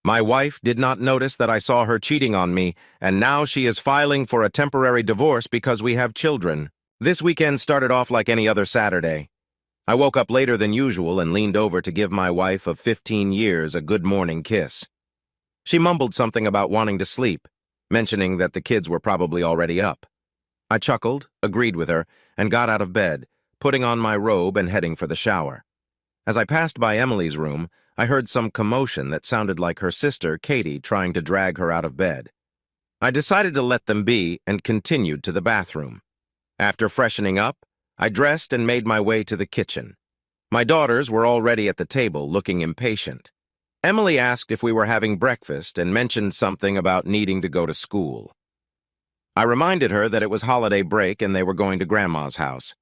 My wife did not notice that I saw her cheating on me, and now she is filing for a temporary divorce because we have children. This weekend started off like any other Saturday. I woke up later than usual and leaned over to give my wife of 15 years a good morning kiss. She mumbled something about wanting to sleep, mentioning that the kids were probably already up. I chuckled, agreed with her, and got out of bed, putting on my robe and heading for the shower. As I passed by Emily's room, I heard some commotion that sounded like her sister, Katie, trying to drag her out of bed. I decided to let them be and continued to the bathroom. After freshening up, I dressed and made my way to the kitchen. My daughters were already at the table, looking impatient. Emily asked if we were having breakfast and mentioned something about needing to go to school. I reminded her that it was holiday break and they were going to Grandma's house.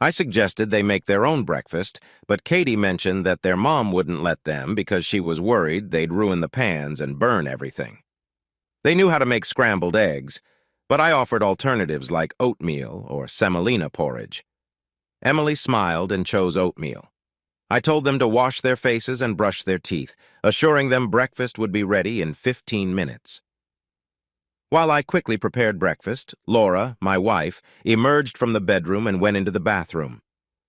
I suggested they make their own breakfast, but Katie mentioned that their mom wouldn't let them because she was worried they'd ruin the pans and burn everything. They knew how to make scrambled eggs, but I offered alternatives like oatmeal or semolina porridge. Emily smiled and chose oatmeal. I told them to wash their faces and brush their teeth, assuring them breakfast would be ready in 15 minutes. While I quickly prepared breakfast, Laura, my wife, emerged from the bedroom and went into the bathroom.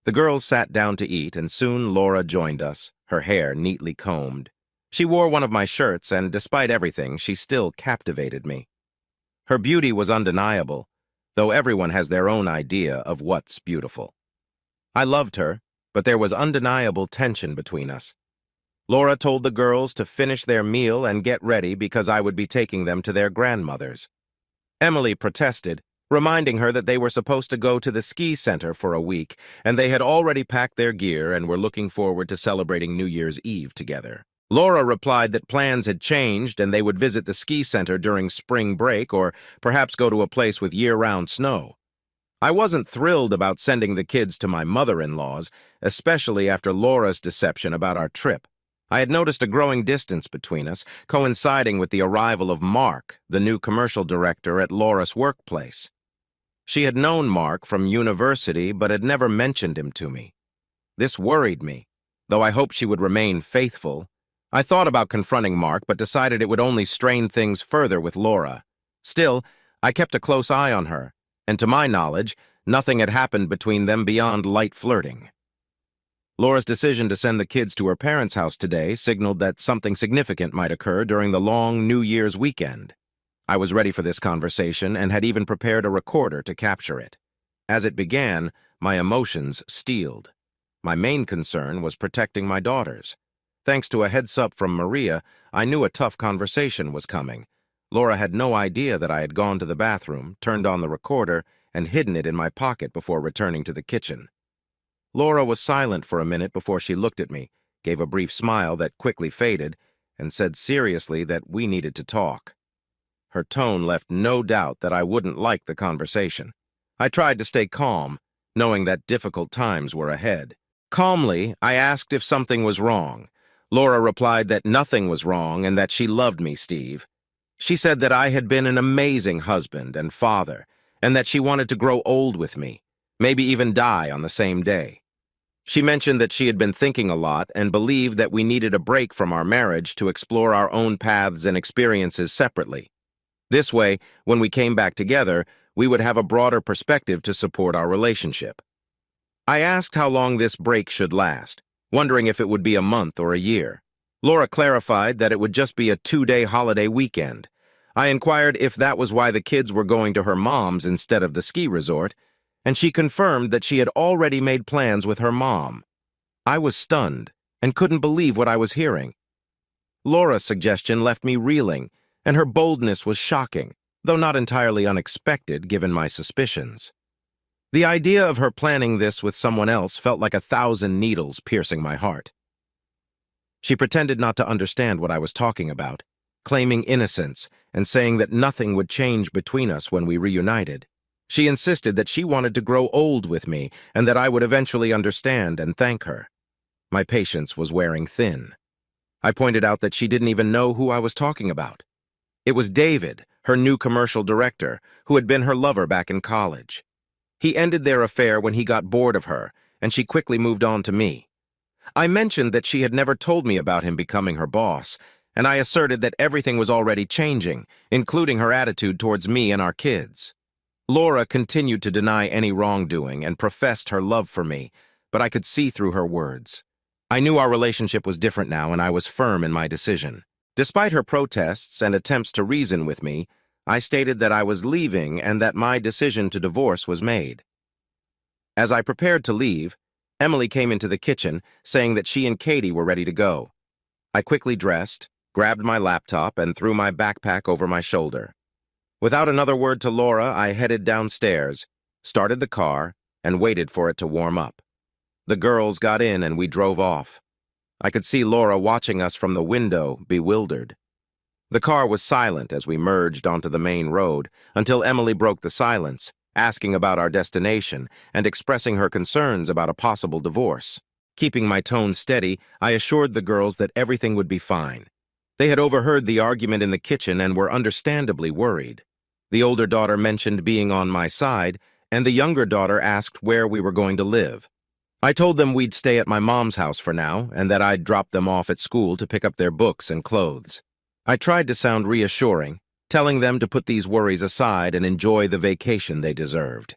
The girls sat down to eat, and soon Laura joined us, her hair neatly combed. She wore one of my shirts, and despite everything, she still captivated me. Her beauty was undeniable, though everyone has their own idea of what's beautiful. I loved her, but there was undeniable tension between us. Laura told the girls to finish their meal and get ready because I would be taking them to their grandmother's. Emily protested, reminding her that they were supposed to go to the ski center for a week, and they had already packed their gear and were looking forward to celebrating New Year's Eve together. Laura replied that plans had changed and they would visit the ski center during spring break or perhaps go to a place with year-round snow. I wasn't thrilled about sending the kids to my mother-in-law's, especially after Laura's deception about our trip. I had noticed a growing distance between us, coinciding with the arrival of Mark, the new commercial director at Laura's workplace. She had known Mark from university but had never mentioned him to me. This worried me, though I hoped she would remain faithful. I thought about confronting Mark but decided it would only strain things further with Laura. Still, I kept a close eye on her, and to my knowledge, nothing had happened between them beyond light flirting. Laura's decision to send the kids to her parents' house today signaled that something significant might occur during the long New Year's weekend. I was ready for this conversation and had even prepared a recorder to capture it. As it began, my emotions steeled. My main concern was protecting my daughters. Thanks to a heads-up from Maria, I knew a tough conversation was coming. Laura had no idea that I had gone to the bathroom, turned on the recorder, and hidden it in my pocket before returning to the kitchen. Laura was silent for a minute before she looked at me, gave a brief smile that quickly faded, and said seriously that we needed to talk. Her tone left no doubt that I wouldn't like the conversation. I tried to stay calm, knowing that difficult times were ahead. Calmly, I asked if something was wrong. Laura replied that nothing was wrong and that she loved me, Steve. She said that I had been an amazing husband and father, and that she wanted to grow old with me, maybe even die on the same day. She mentioned that she had been thinking a lot and believed that we needed a break from our marriage to explore our own paths and experiences separately. This way, when we came back together, we would have a broader perspective to support our relationship. I asked how long this break should last, wondering if it would be a month or a year. Laura clarified that it would just be a 2-day holiday weekend. I inquired if that was why the kids were going to her mom's instead of the ski resort, and she confirmed that she had already made plans with her mom. I was stunned and couldn't believe what I was hearing. Laura's suggestion left me reeling, and her boldness was shocking, though not entirely unexpected given my suspicions. The idea of her planning this with someone else felt like 1,000 needles piercing my heart. She pretended not to understand what I was talking about, claiming innocence and saying that nothing would change between us when we reunited. She insisted that she wanted to grow old with me and that I would eventually understand and thank her. My patience was wearing thin. I pointed out that she didn't even know who I was talking about. It was David, her new commercial director, who had been her lover back in college. He ended their affair when he got bored of her, and she quickly moved on to me. I mentioned that she had never told me about him becoming her boss, and I asserted that everything was already changing, including her attitude towards me and our kids. Laura continued to deny any wrongdoing and professed her love for me, but I could see through her words. I knew our relationship was different now, and I was firm in my decision. Despite her protests and attempts to reason with me, I stated that I was leaving and that my decision to divorce was made. As I prepared to leave, Emily came into the kitchen, saying that she and Katie were ready to go. I quickly dressed, grabbed my laptop, and threw my backpack over my shoulder. Without another word to Laura, I headed downstairs, started the car, and waited for it to warm up. The girls got in and we drove off. I could see Laura watching us from the window, bewildered. The car was silent as we merged onto the main road until Emily broke the silence, asking about our destination and expressing her concerns about a possible divorce. Keeping my tone steady, I assured the girls that everything would be fine. They had overheard the argument in the kitchen and were understandably worried. The older daughter mentioned being on my side, and the younger daughter asked where we were going to live. I told them we'd stay at my mom's house for now, and that I'd drop them off at school to pick up their books and clothes. I tried to sound reassuring, telling them to put these worries aside and enjoy the vacation they deserved.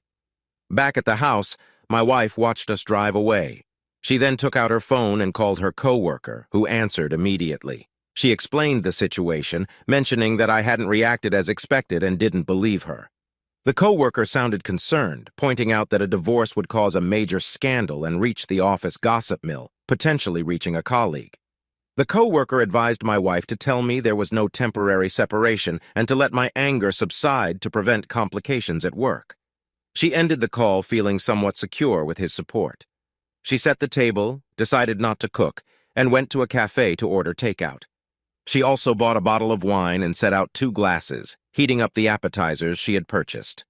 Back at the house, my wife watched us drive away. She then took out her phone and called her coworker, who answered immediately. She explained the situation, mentioning that I hadn't reacted as expected and didn't believe her. The coworker sounded concerned, pointing out that a divorce would cause a major scandal and reach the office gossip mill, potentially reaching a colleague. The coworker advised my wife to tell me there was no temporary separation and to let my anger subside to prevent complications at work. She ended the call feeling somewhat secure with his support. She set the table, decided not to cook, and went to a cafe to order takeout. She also bought a bottle of wine and set out 2 glasses, heating up the appetizers she had purchased.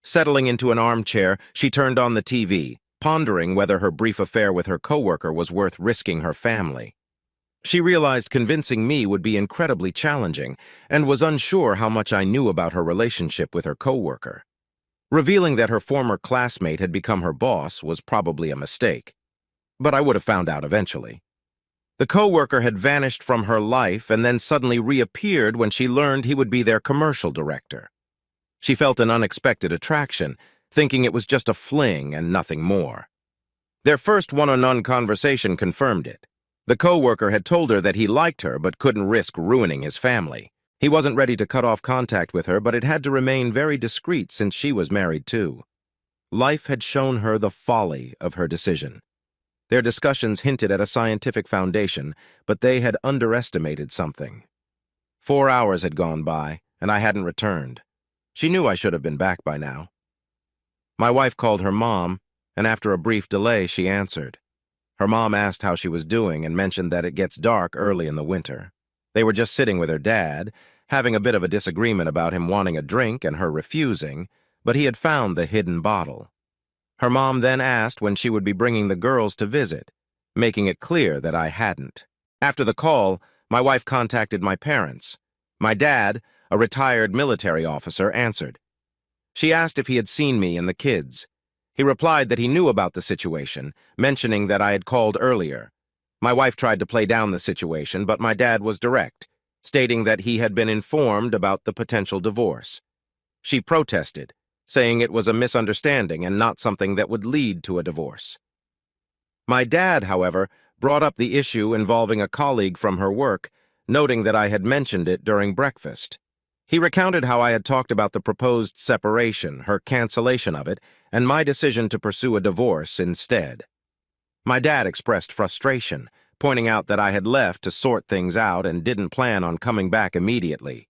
Settling into an armchair, she turned on the TV, pondering whether her brief affair with her coworker was worth risking her family. She realized convincing me would be incredibly challenging and was unsure how much I knew about her relationship with her coworker. Revealing that her former classmate had become her boss was probably a mistake, but I would have found out eventually. The coworker had vanished from her life and then suddenly reappeared when she learned he would be their commercial director. She felt an unexpected attraction, thinking it was just a fling and nothing more. Their first one-on-one conversation confirmed it. The coworker had told her that he liked her but couldn't risk ruining his family. He wasn't ready to cut off contact with her, but it had to remain very discreet since she was married too. Life had shown her the folly of her decision. Their discussions hinted at a scientific foundation, but they had underestimated something. 4 hours had gone by, and I hadn't returned. She knew I should have been back by now. My wife called her mom, and after a brief delay, she answered. Her mom asked how she was doing and mentioned that it gets dark early in the winter. They were just sitting with her dad, having a bit of a disagreement about him wanting a drink and her refusing, but he had found the hidden bottle. Her mom then asked when she would be bringing the girls to visit, making it clear that I hadn't. After the call, my wife contacted my parents. My dad, a retired military officer, answered. She asked if he had seen me and the kids. He replied that he knew about the situation, mentioning that I had called earlier. My wife tried to play down the situation, but my dad was direct, stating that he had been informed about the potential divorce. She protested, saying it was a misunderstanding and not something that would lead to a divorce. My dad, however, brought up the issue involving a colleague from her work, noting that I had mentioned it during breakfast. He recounted how I had talked about the proposed separation, her cancellation of it, and my decision to pursue a divorce instead. My dad expressed frustration, pointing out that I had left to sort things out and didn't plan on coming back immediately.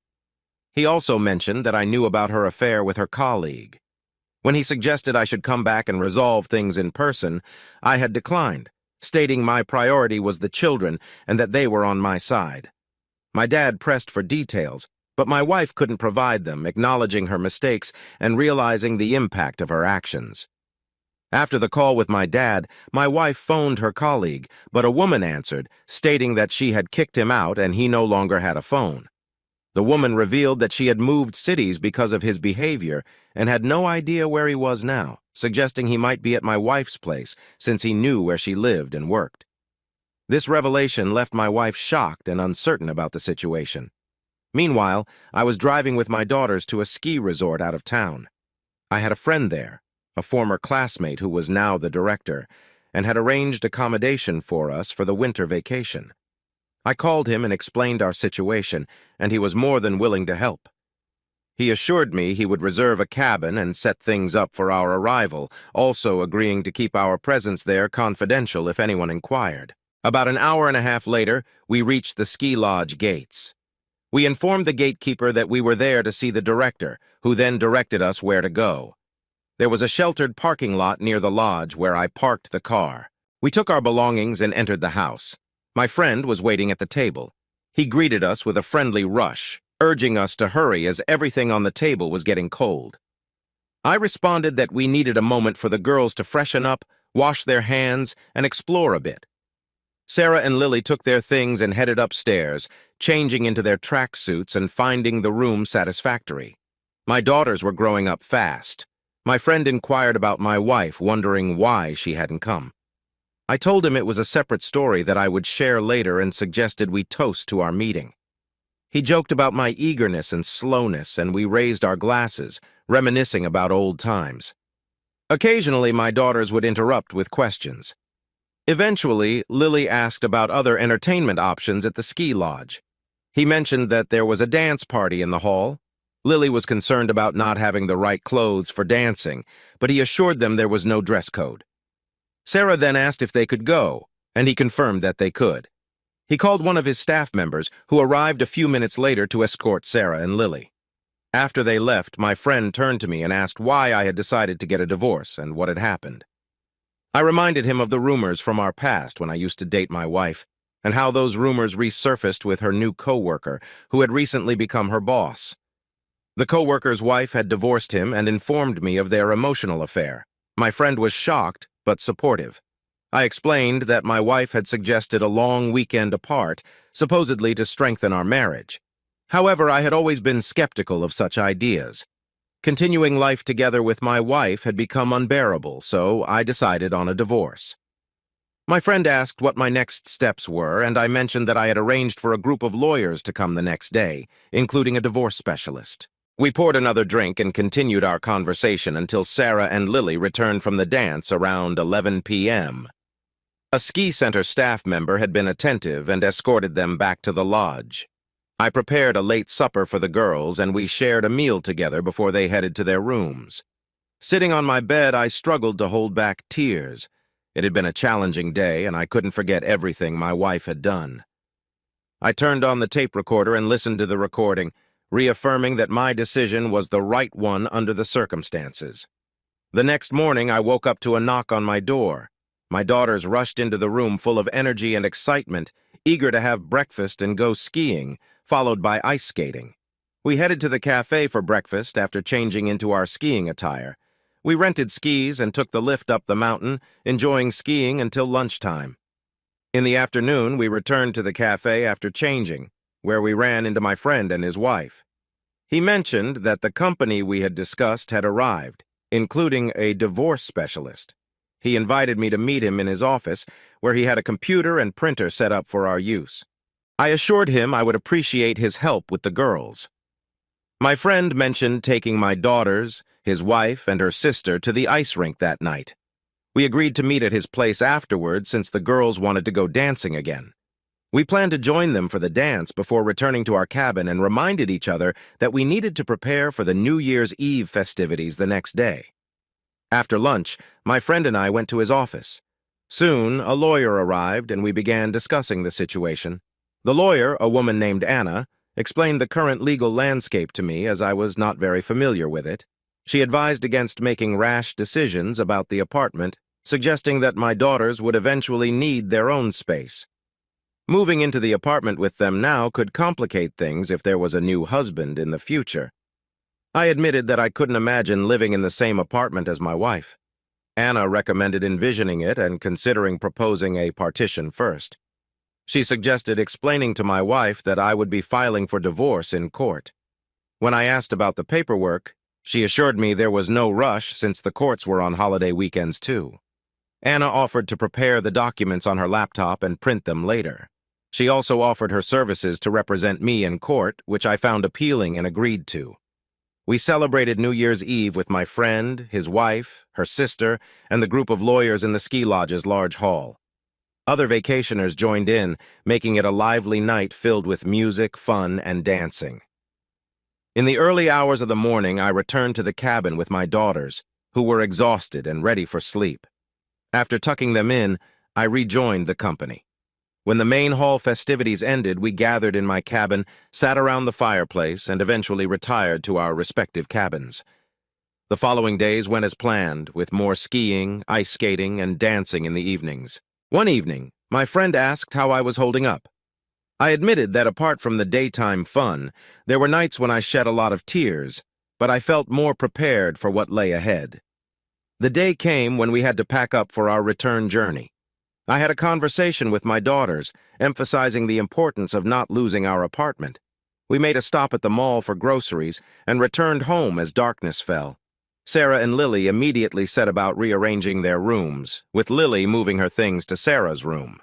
He also mentioned that I knew about her affair with her colleague. When he suggested I should come back and resolve things in person, I had declined, stating my priority was the children and that they were on my side. My dad pressed for details, but my wife couldn't provide them, acknowledging her mistakes and realizing the impact of her actions. After the call with my dad, my wife phoned her colleague, but a woman answered, stating that she had kicked him out and he no longer had a phone. The woman revealed that she had moved cities because of his behavior and had no idea where he was now, suggesting he might be at my wife's place since he knew where she lived and worked. This revelation left my wife shocked and uncertain about the situation. Meanwhile, I was driving with my daughters to a ski resort out of town. I had a friend there, a former classmate who was now the director, and had arranged accommodation for us for the winter vacation. I called him and explained our situation, and he was more than willing to help. He assured me he would reserve a cabin and set things up for our arrival, also agreeing to keep our presence there confidential if anyone inquired. About an hour and a half later, we reached the ski lodge gates. We informed the gatekeeper that we were there to see the director, who then directed us where to go. There was a sheltered parking lot near the lodge where I parked the car. We took our belongings and entered the house. My friend was waiting at the table. He greeted us with a friendly rush, urging us to hurry as everything on the table was getting cold. I responded that we needed a moment for the girls to freshen up, wash their hands, and explore a bit. Sarah and Lily took their things and headed upstairs, changing into their tracksuits and finding the room satisfactory. My daughters were growing up fast. My friend inquired about my wife, wondering why she hadn't come. I told him it was a separate story that I would share later and suggested we toast to our meeting. He joked about my eagerness and slowness, and we raised our glasses, reminiscing about old times. Occasionally, my daughters would interrupt with questions. Eventually, Lily asked about other entertainment options at the ski lodge. He mentioned that there was a dance party in the hall. Lily was concerned about not having the right clothes for dancing, but he assured them there was no dress code. Sarah then asked if they could go, and he confirmed that they could. He called one of his staff members, who arrived a few minutes later to escort Sarah and Lily. After they left, my friend turned to me and asked why I had decided to get a divorce and what had happened. I reminded him of the rumors from our past when I used to date my wife, and how those rumors resurfaced with her new co-worker, who had recently become her boss. The co-worker's wife had divorced him and informed me of their emotional affair. My friend was shocked, but supportive. I explained that my wife had suggested a long weekend apart, supposedly to strengthen our marriage. However, I had always been skeptical of such ideas. Continuing life together with my wife had become unbearable, so I decided on a divorce. My friend asked what my next steps were, and I mentioned that I had arranged for a group of lawyers to come the next day, including a divorce specialist. We poured another drink and continued our conversation until Sarah and Lily returned from the dance around 11 p.m. A ski center staff member had been attentive and escorted them back to the lodge. I prepared a late supper for the girls, and we shared a meal together before they headed to their rooms. Sitting on my bed, I struggled to hold back tears. It had been a challenging day, and I couldn't forget everything my wife had done. I turned on the tape recorder and listened to the recording, reaffirming that my decision was the right one under the circumstances. The next morning, I woke up to a knock on my door. My daughters rushed into the room full of energy and excitement, eager to have breakfast and go skiing, followed by ice skating. We headed to the cafe for breakfast after changing into our skiing attire. We rented skis and took the lift up the mountain, enjoying skiing until lunchtime. In the afternoon, we returned to the cafe after changing, where we ran into my friend and his wife. He mentioned that the company we had discussed had arrived, including a divorce specialist. He invited me to meet him in his office, where he had a computer and printer set up for our use. I assured him I would appreciate his help with the girls. My friend mentioned taking my daughters, his wife, and her sister to the ice rink that night. We agreed to meet at his place afterward since the girls wanted to go dancing again. We planned to join them for the dance before returning to our cabin and reminded each other that we needed to prepare for the New Year's Eve festivities the next day. After lunch, my friend and I went to his office. Soon, a lawyer arrived and we began discussing the situation. The lawyer, a woman named Anna, explained the current legal landscape to me as I was not very familiar with it. She advised against making rash decisions about the apartment, suggesting that my daughters would eventually need their own space. Moving into the apartment with them now could complicate things if there was a new husband in the future. I admitted that I couldn't imagine living in the same apartment as my wife. Anna recommended envisioning it and considering proposing a partition first. She suggested explaining to my wife that I would be filing for divorce in court. When I asked about the paperwork, she assured me there was no rush since the courts were on holiday weekends too. Anna offered to prepare the documents on her laptop and print them later. She also offered her services to represent me in court, which I found appealing and agreed to. We celebrated New Year's Eve with my friend, his wife, her sister, and the group of lawyers in the ski lodge's large hall. Other vacationers joined in, making it a lively night filled with music, fun, and dancing. In the early hours of the morning, I returned to the cabin with my daughters, who were exhausted and ready for sleep. After tucking them in, I rejoined the company. When the main hall festivities ended, we gathered in my cabin, sat around the fireplace, and eventually retired to our respective cabins. The following days went as planned, with more skiing, ice skating, and dancing in the evenings. One evening, my friend asked how I was holding up. I admitted that apart from the daytime fun, there were nights when I shed a lot of tears, but I felt more prepared for what lay ahead. The day came when we had to pack up for our return journey. I had a conversation with my daughters, emphasizing the importance of not losing our apartment. We made a stop at the mall for groceries and returned home as darkness fell. Sarah and Lily immediately set about rearranging their rooms, with Lily moving her things to Sarah's room.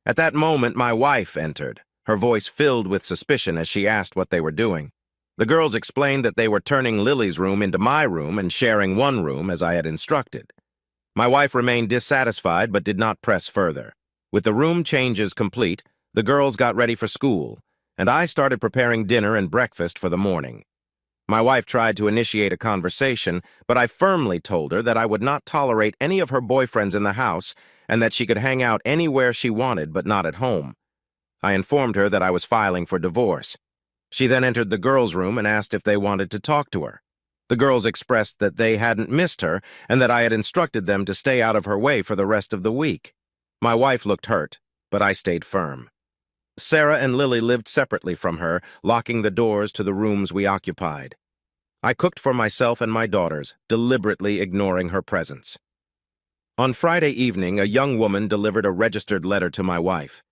At that moment, my wife entered, her voice filled with suspicion as she asked what they were doing. The girls explained that they were turning Lily's room into my room and sharing one room as I had instructed. My wife remained dissatisfied but did not press further. With the room changes complete, the girls got ready for school, and I started preparing dinner and breakfast for the morning. My wife tried to initiate a conversation, but I firmly told her that I would not tolerate any of her boyfriends in the house and that she could hang out anywhere she wanted but not at home. I informed her that I was filing for divorce. She then entered the girls' room and asked if they wanted to talk to her. The girls expressed that they hadn't missed her and that I had instructed them to stay out of her way for the rest of the week. My wife looked hurt, but I stayed firm. Sarah and Lily lived separately from her, locking the doors to the rooms we occupied. I cooked for myself and my daughters, deliberately ignoring her presence. On Friday evening, a young woman delivered a registered letter to my wife.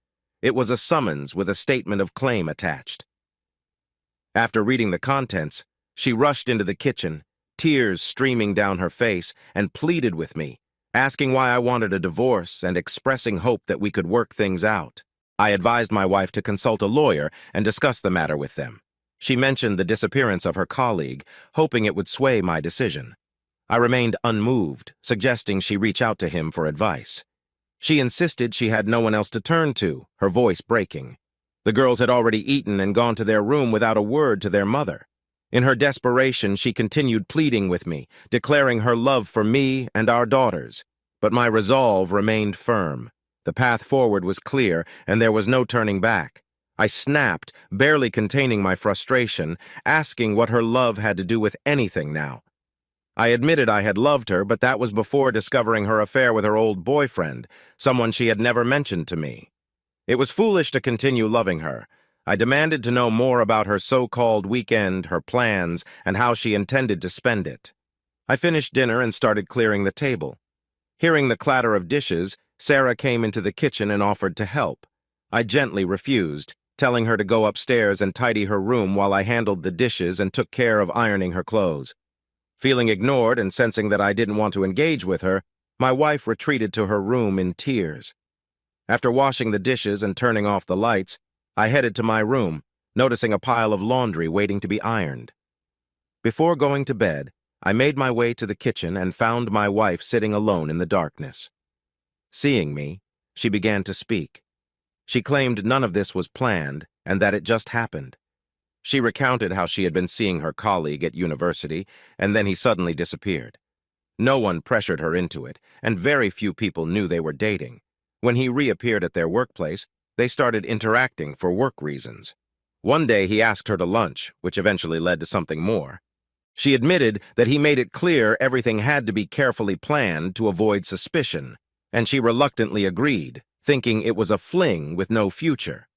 It was a summons with a statement of claim attached. After reading the contents, she rushed into the kitchen, tears streaming down her face, and pleaded with me, asking why I wanted a divorce and expressing hope that we could work things out. I advised my wife to consult a lawyer and discuss the matter with them. She mentioned the disappearance of her colleague, hoping it would sway my decision. I remained unmoved, suggesting she reach out to him for advice. She insisted she had no one else to turn to, her voice breaking. The girls had already eaten and gone to their room without a word to their mother. In her desperation, she continued pleading with me, declaring her love for me and our daughters. But my resolve remained firm. The path forward was clear, and there was no turning back. I snapped, barely containing my frustration, asking what her love had to do with anything now. I admitted I had loved her, but that was before discovering her affair with her old boyfriend, someone she had never mentioned to me. It was foolish to continue loving her. I demanded to know more about her so-called weekend, her plans, and how she intended to spend it. I finished dinner and started clearing the table. Hearing the clatter of dishes, Sarah came into the kitchen and offered to help. I gently refused, telling her to go upstairs and tidy her room while I handled the dishes and took care of ironing her clothes. Feeling ignored and sensing that I didn't want to engage with her, my wife retreated to her room in tears. After washing the dishes and turning off the lights, I headed to my room, noticing a pile of laundry waiting to be ironed. Before going to bed, I made my way to the kitchen and found my wife sitting alone in the darkness. Seeing me, she began to speak. She claimed none of this was planned and that it just happened. She recounted how she had been seeing her colleague at university, and then he suddenly disappeared. No one pressured her into it, and very few people knew they were dating. When he reappeared at their workplace, they started interacting for work reasons. One day he asked her to lunch, which eventually led to something more. She admitted that he made it clear everything had to be carefully planned to avoid suspicion, and she reluctantly agreed, thinking it was a fling with no future.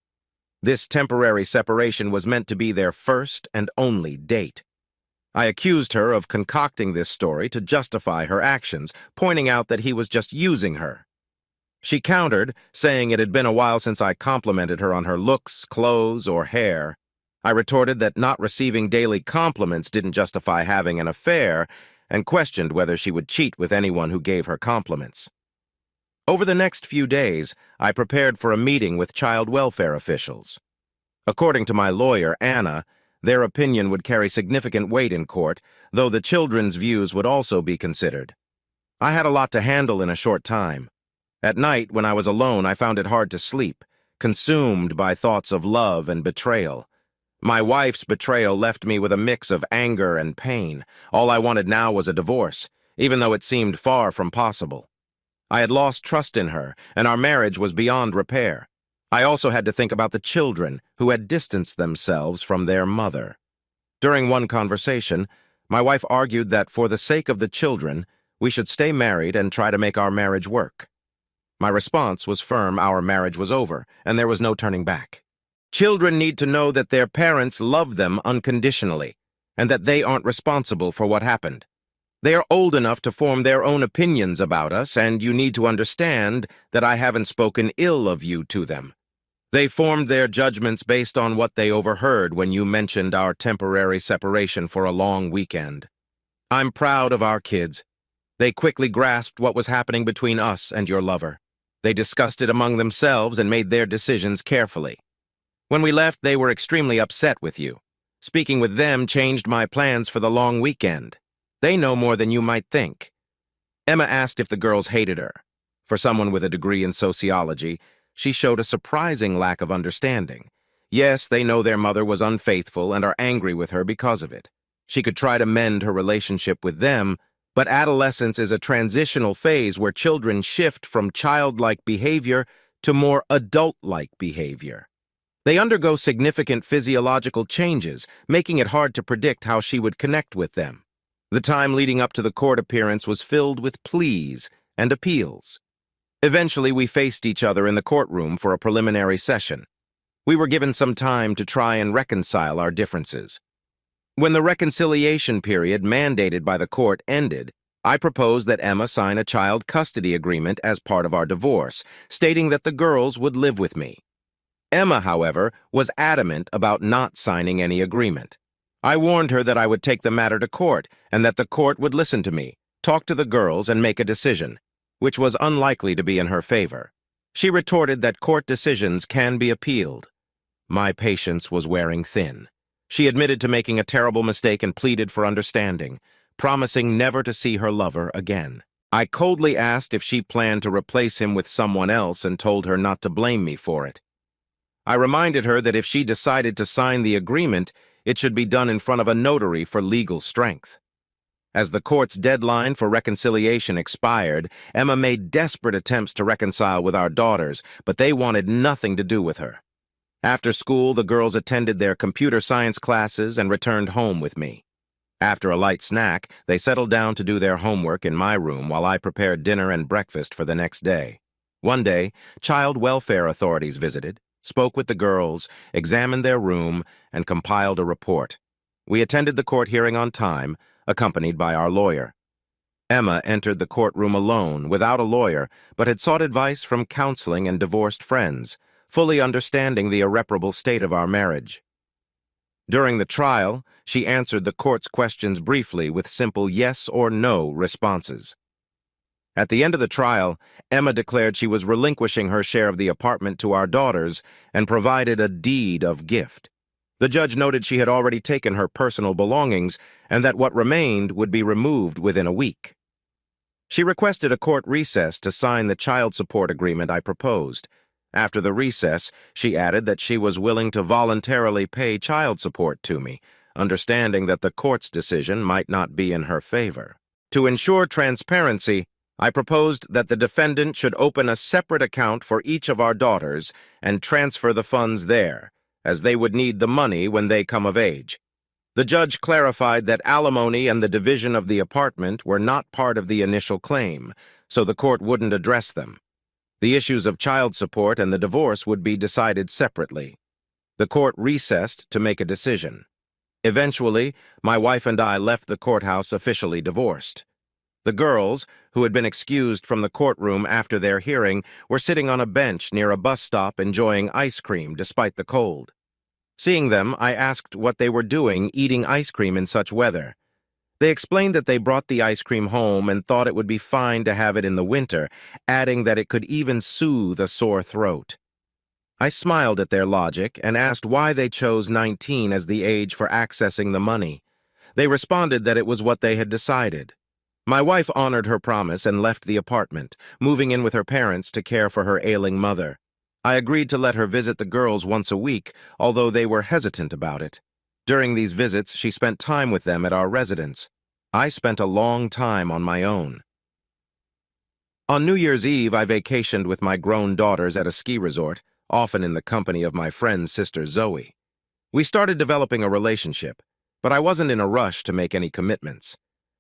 This temporary separation was meant to be their first and only date. I accused her of concocting this story to justify her actions, pointing out that he was just using her. She countered, saying it had been a while since I complimented her on her looks, clothes, or hair. I retorted that not receiving daily compliments didn't justify having an affair, and questioned whether she would cheat with anyone who gave her compliments. Over the next few days, I prepared for a meeting with child welfare officials. According to my lawyer, Anna, their opinion would carry significant weight in court, though the children's views would also be considered. I had a lot to handle in a short time. At night, when I was alone, I found it hard to sleep, consumed by thoughts of love and betrayal. My wife's betrayal left me with a mix of anger and pain. All I wanted now was a divorce, even though it seemed far from possible. I had lost trust in her, and our marriage was beyond repair. I also had to think about the children who had distanced themselves from their mother. During one conversation, my wife argued that for the sake of the children, we should stay married and try to make our marriage work. My response was firm. Our marriage was over, and there was no turning back. Children need to know that their parents love them unconditionally, and that they aren't responsible for what happened. They are old enough to form their own opinions about us, and you need to understand that I haven't spoken ill of you to them. They formed their judgments based on what they overheard when you mentioned our temporary separation for a long weekend. I'm proud of our kids. They quickly grasped what was happening between us and your lover. They discussed it among themselves and made their decisions carefully. When we left, they were extremely upset with you. Speaking with them changed my plans for the long weekend. They know more than you might think. Emma asked if the girls hated her. For someone with a degree in sociology, she showed a surprising lack of understanding. Yes, they know their mother was unfaithful and are angry with her because of it. She could try to mend her relationship with them, but adolescence is a transitional phase where children shift from childlike behavior to more adult-like behavior. They undergo significant physiological changes, making it hard to predict how she would connect with them. The time leading up to the court appearance was filled with pleas and appeals. Eventually, we faced each other in the courtroom for a preliminary session. We were given some time to try and reconcile our differences. When the reconciliation period mandated by the court ended, I proposed that Emma sign a child custody agreement as part of our divorce, stating that the girls would live with me. Emma, however, was adamant about not signing any agreement. I warned her that I would take the matter to court and that the court would listen to me, talk to the girls, and make a decision, which was unlikely to be in her favor. She retorted that court decisions can be appealed. My patience was wearing thin. She admitted to making a terrible mistake and pleaded for understanding, promising never to see her lover again. I coldly asked if she planned to replace him with someone else and told her not to blame me for it. I reminded her that if she decided to sign the agreement, it should be done in front of a notary for legal strength. As the court's deadline for reconciliation expired, Emma made desperate attempts to reconcile with our daughters, but they wanted nothing to do with her. After school, the girls attended their computer science classes and returned home with me. After a light snack, they settled down to do their homework in my room while I prepared dinner and breakfast for the next day. One day, child welfare authorities visited, spoke with the girls, examined their room, and compiled a report. We attended the court hearing on time, accompanied by our lawyer. Emma entered the courtroom alone, without a lawyer, but had sought advice from counseling and divorced friends, fully understanding the irreparable state of our marriage. During the trial, she answered the court's questions briefly with simple yes or no responses. At the end of the trial, Emma declared she was relinquishing her share of the apartment to our daughters and provided a deed of gift. The judge noted she had already taken her personal belongings and that what remained would be removed within a week. She requested a court recess to sign the child support agreement I proposed. After the recess, she added that she was willing to voluntarily pay child support to me, understanding that the court's decision might not be in her favor. To ensure transparency, I proposed that the defendant should open a separate account for each of our daughters and transfer the funds there, as they would need the money when they come of age. The judge clarified that alimony and the division of the apartment were not part of the initial claim, so the court wouldn't address them. The issues of child support and the divorce would be decided separately. The court recessed to make a decision. Eventually, my wife and I left the courthouse officially divorced. The girls, who had been excused from the courtroom after their hearing, were sitting on a bench near a bus stop enjoying ice cream despite the cold. Seeing them, I asked what they were doing eating ice cream in such weather. They explained that they brought the ice cream home and thought it would be fine to have it in the winter, adding that it could even soothe a sore throat. I smiled at their logic and asked why they chose 19 as the age for accessing the money. They responded that it was what they had decided. My wife honored her promise and left the apartment, moving in with her parents to care for her ailing mother. I agreed to let her visit the girls once a week, although they were hesitant about it. During these visits, she spent time with them at our residence. I spent a long time on my own. On New Year's Eve, I vacationed with my grown daughters at a ski resort, often in the company of my friend's sister Zoe. We started developing a relationship, but I wasn't in a rush to make any commitments.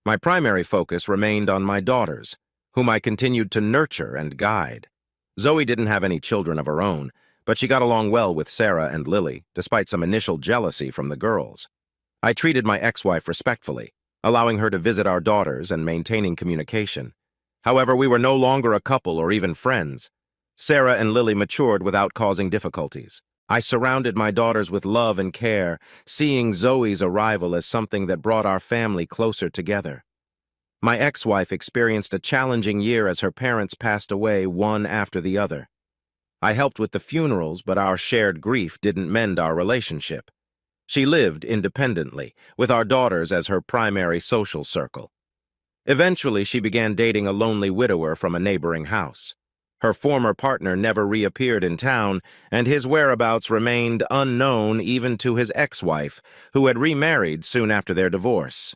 My primary focus remained on my daughters, whom I continued to nurture and guide. Zoe didn't have any children of her own, but she got along well with Sarah and Lily, despite some initial jealousy from the girls. I treated my ex-wife respectfully, allowing her to visit our daughters and maintaining communication. However, we were no longer a couple or even friends. Sarah and Lily matured without causing difficulties. I surrounded my daughters with love and care, seeing Zoe's arrival as something that brought our family closer together. My ex-wife experienced a challenging year as her parents passed away one after the other. I helped with the funerals, but our shared grief didn't mend our relationship. She lived independently, with our daughters as her primary social circle. Eventually, she began dating a lonely widower from a neighboring house. Her former partner never reappeared in town, and his whereabouts remained unknown even to his ex-wife, who had remarried soon after their divorce.